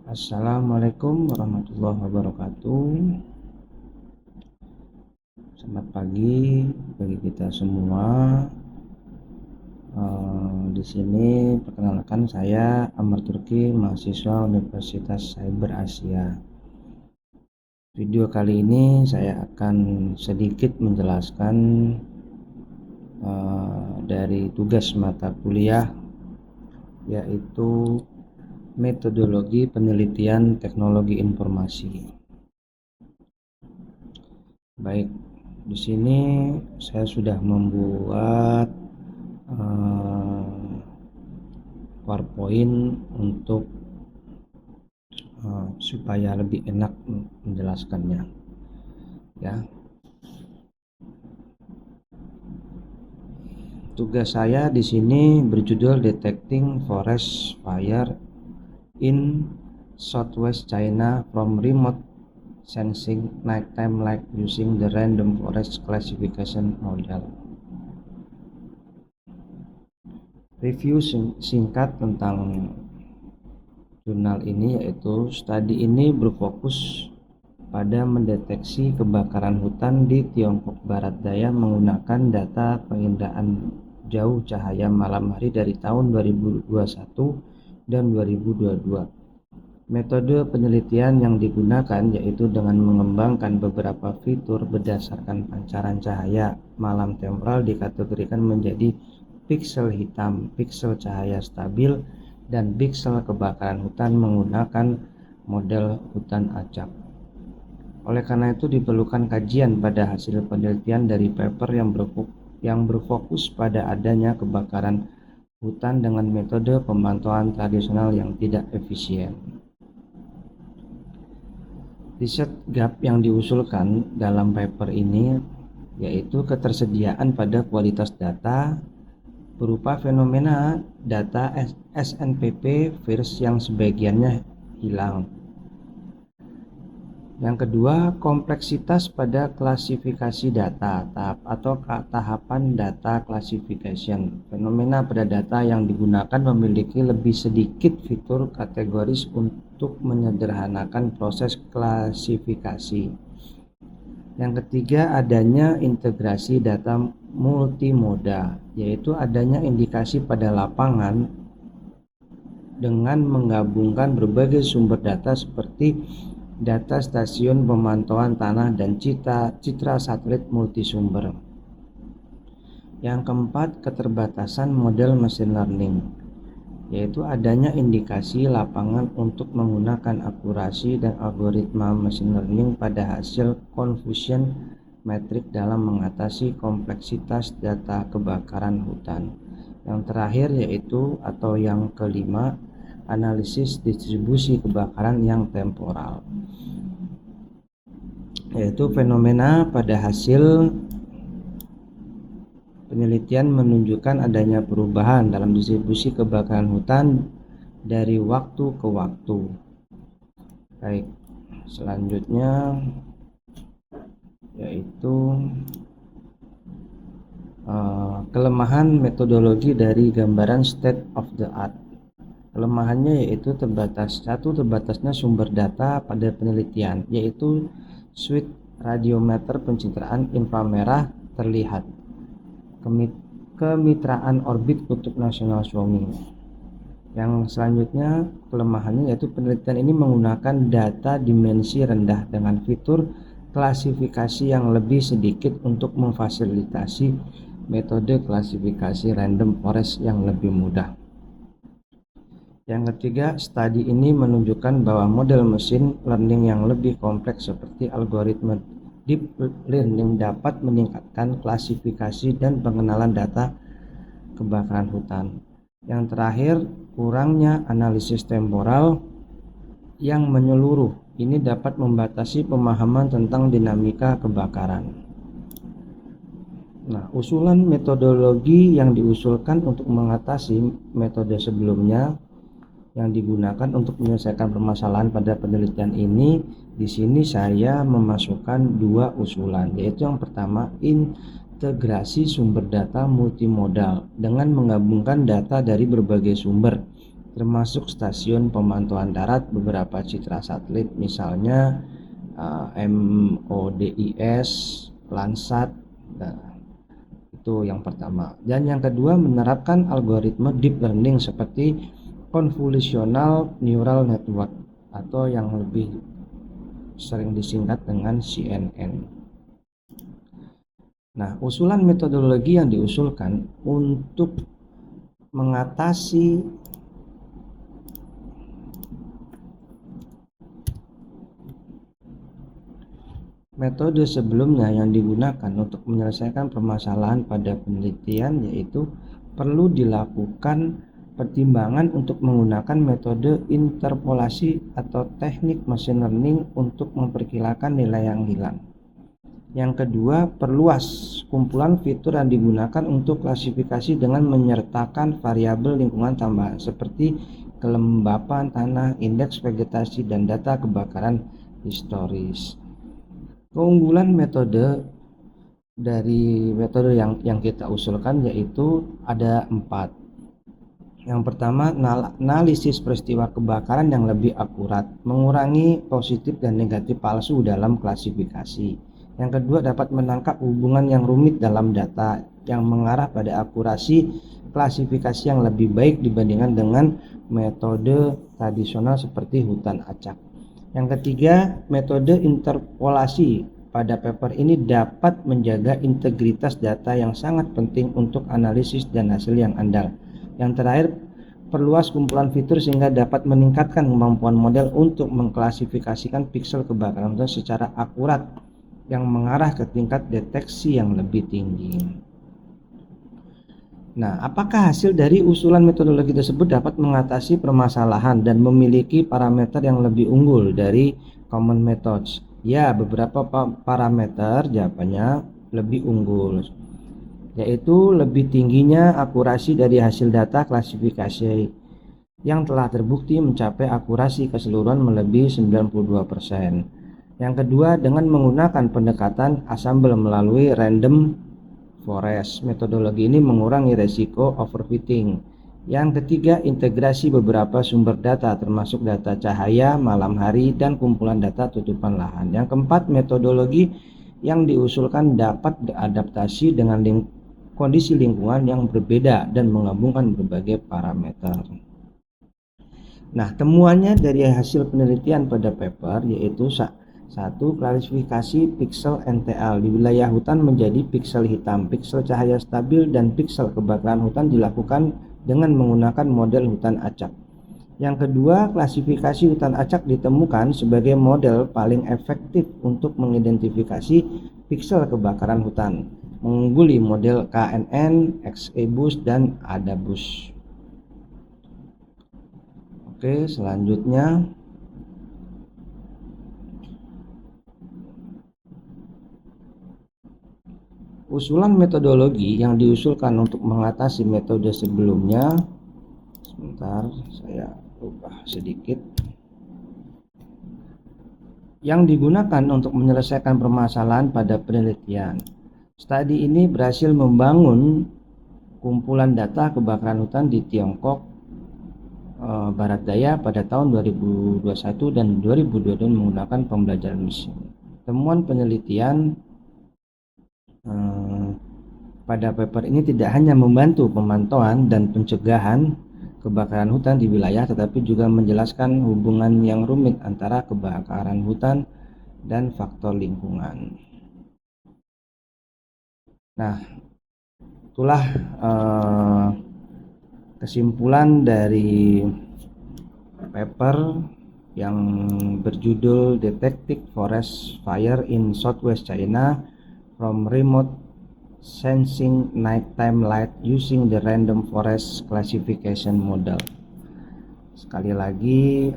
Assalamualaikum warahmatullahi wabarakatuh. Selamat pagi bagi kita semua. Di sini perkenalkan saya Amr Turki, mahasiswa Universitas Cyber Asia. Video kali ini saya akan sedikit menjelaskan dari tugas mata kuliah, yaitu metodologi penelitian teknologi informasi. Baik, di sini saya sudah membuat PowerPoint untuk supaya lebih enak menjelaskannya, ya. Tugas saya di sini berjudul Detecting Forest Fire in Southwest China from Remote Sensing Nighttime Light using the Random Forest Classification Model. Review singkat tentang jurnal ini, yaitu studi ini berfokus pada mendeteksi kebakaran hutan di Tiongkok Barat Daya menggunakan data penginderaan jauh cahaya malam hari dari tahun 2021 dan 2022. Metode penelitian yang digunakan yaitu dengan mengembangkan beberapa fitur berdasarkan pancaran cahaya malam temporal dikategorikan menjadi piksel hitam, piksel cahaya stabil, dan piksel kebakaran hutan menggunakan model hutan acak. Oleh karena itu diperlukan kajian pada hasil penelitian dari paper yang berfokus pada adanya kebakaran hutan dengan metode pemantauan tradisional yang tidak efisien. Riset gap yang diusulkan dalam paper ini yaitu ketersediaan pada kualitas data berupa fenomena data SNPP virus yang sebagiannya hilang. Yang kedua, kompleksitas pada klasifikasi data atau tahapan data classification. Fenomena pada data yang digunakan memiliki lebih sedikit fitur kategoris untuk menyederhanakan proses klasifikasi. Yang ketiga, adanya integrasi data multimoda, yaitu adanya indikasi pada lapangan dengan menggabungkan berbagai sumber data seperti data stasiun pemantauan tanah dan citra satelit multisumber. Yang keempat, keterbatasan model machine learning, yaitu adanya indikasi lapangan untuk menggunakan akurasi dan algoritma machine learning pada hasil confusion metrik dalam mengatasi kompleksitas data kebakaran hutan. Yang terakhir yaitu atau yang kelima, analisis distribusi kebakaran yang temporal, yaitu fenomena pada hasil penelitian menunjukkan adanya perubahan dalam distribusi kebakaran hutan dari waktu ke waktu. Baik, selanjutnya yaitu kelemahan metodologi dari gambaran state of the art. Kelemahannya yaitu terbatasnya sumber data pada penelitian, yaitu suite radiometer pencitraan inframerah terlihat, kemitraan orbit kutub nasional Suomi. Yang selanjutnya kelemahannya yaitu penelitian ini menggunakan data dimensi rendah dengan fitur klasifikasi yang lebih sedikit untuk memfasilitasi metode klasifikasi random forest yang lebih mudah. Yang ketiga, studi ini menunjukkan bahwa model mesin learning yang lebih kompleks seperti algoritma deep learning dapat meningkatkan klasifikasi dan pengenalan data kebakaran hutan. Yang terakhir, kurangnya analisis temporal yang menyeluruh ini dapat membatasi pemahaman tentang dinamika kebakaran. Nah, usulan metodologi yang diusulkan untuk mengatasi metode sebelumnya yang digunakan untuk menyelesaikan permasalahan pada penelitian ini, di sini saya memasukkan dua usulan, yaitu yang pertama, integrasi sumber data multimodal dengan menggabungkan data dari berbagai sumber termasuk stasiun pemantauan darat, beberapa citra satelit misalnya MODIS, Landsat. Nah, itu yang pertama. Dan yang kedua, menerapkan algoritma deep learning seperti convolutional neural network atau yang lebih sering disingkat dengan CNN. Nah, usulan metodologi yang diusulkan untuk mengatasi metode sebelumnya yang digunakan untuk menyelesaikan permasalahan pada penelitian, yaitu perlu dilakukan pertimbangan untuk menggunakan metode interpolasi atau teknik machine learning untuk memperkirakan nilai yang hilang. Yang kedua, perluas kumpulan fitur yang digunakan untuk klasifikasi dengan menyertakan variabel lingkungan tambahan seperti kelembapan tanah, indeks vegetasi, dan data kebakaran historis. Keunggulan metode dari metode yang kita usulkan yaitu ada 4. Yang pertama, analisis peristiwa kebakaran yang lebih akurat, mengurangi positif dan negatif palsu dalam klasifikasi. Yang kedua, dapat menangkap hubungan yang rumit dalam data yang mengarah pada akurasi klasifikasi yang lebih baik dibandingkan dengan metode tradisional seperti hutan acak. Yang ketiga, metode interpolasi pada paper ini dapat menjaga integritas data yang sangat penting untuk analisis dan hasil yang andal. Yang terakhir, perluas kumpulan fitur sehingga dapat meningkatkan kemampuan model untuk mengklasifikasikan piksel kebakaran hutan secara akurat yang mengarah ke tingkat deteksi yang lebih tinggi. Nah, apakah hasil dari usulan metodologi tersebut dapat mengatasi permasalahan dan memiliki parameter yang lebih unggul dari common methods? Ya, beberapa parameter jawabannya lebih unggul, yaitu lebih tingginya akurasi dari hasil data klasifikasi yang telah terbukti mencapai akurasi keseluruhan melebihi 92%. Yang kedua, dengan menggunakan pendekatan assemble melalui random forest. Metodologi ini mengurangi resiko overfitting. Yang ketiga, integrasi beberapa sumber data termasuk data cahaya, malam hari, dan kumpulan data tutupan lahan. Yang keempat, metodologi yang diusulkan dapat beradaptasi dengan kondisi lingkungan yang berbeda dan menggabungkan berbagai parameter. Nah, temuannya dari hasil penelitian pada paper yaitu satu, klasifikasi piksel NTL di wilayah hutan menjadi piksel hitam, piksel cahaya stabil, dan piksel kebakaran hutan dilakukan dengan menggunakan model hutan acak. Yang kedua, klasifikasi hutan acak ditemukan sebagai model paling efektif untuk mengidentifikasi piksel kebakaran hutan, mengungguli model KNN, XEBus, dan ADABUS. Oke, selanjutnya usulan metodologi yang diusulkan untuk mengatasi metode sebelumnya. Sebentar, saya ubah sedikit. Yang digunakan untuk menyelesaikan permasalahan pada penelitian. Studi ini berhasil membangun kumpulan data kebakaran hutan di Tiongkok Barat Daya pada tahun 2021 dan 2022 menggunakan pembelajaran mesin. Temuan penelitian pada paper ini tidak hanya membantu pemantauan dan pencegahan kebakaran hutan di wilayah, tetapi juga menjelaskan hubungan yang rumit antara kebakaran hutan dan faktor lingkungan. Nah, itulah kesimpulan dari paper yang berjudul Detecting Forest Fire in Southwest China from Remote Sensing Nighttime Light Using the Random Forest Classification Model. Sekali lagi,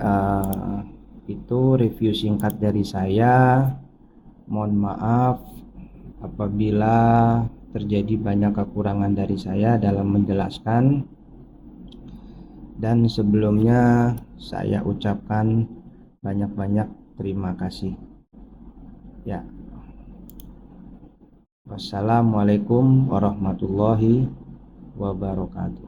itu review singkat dari saya. Mohon maaf apabila terjadi banyak kekurangan dari saya dalam menjelaskan. Dan sebelumnya saya ucapkan banyak-banyak terima kasih. Ya. Wassalamualaikum warahmatullahi wabarakatuh.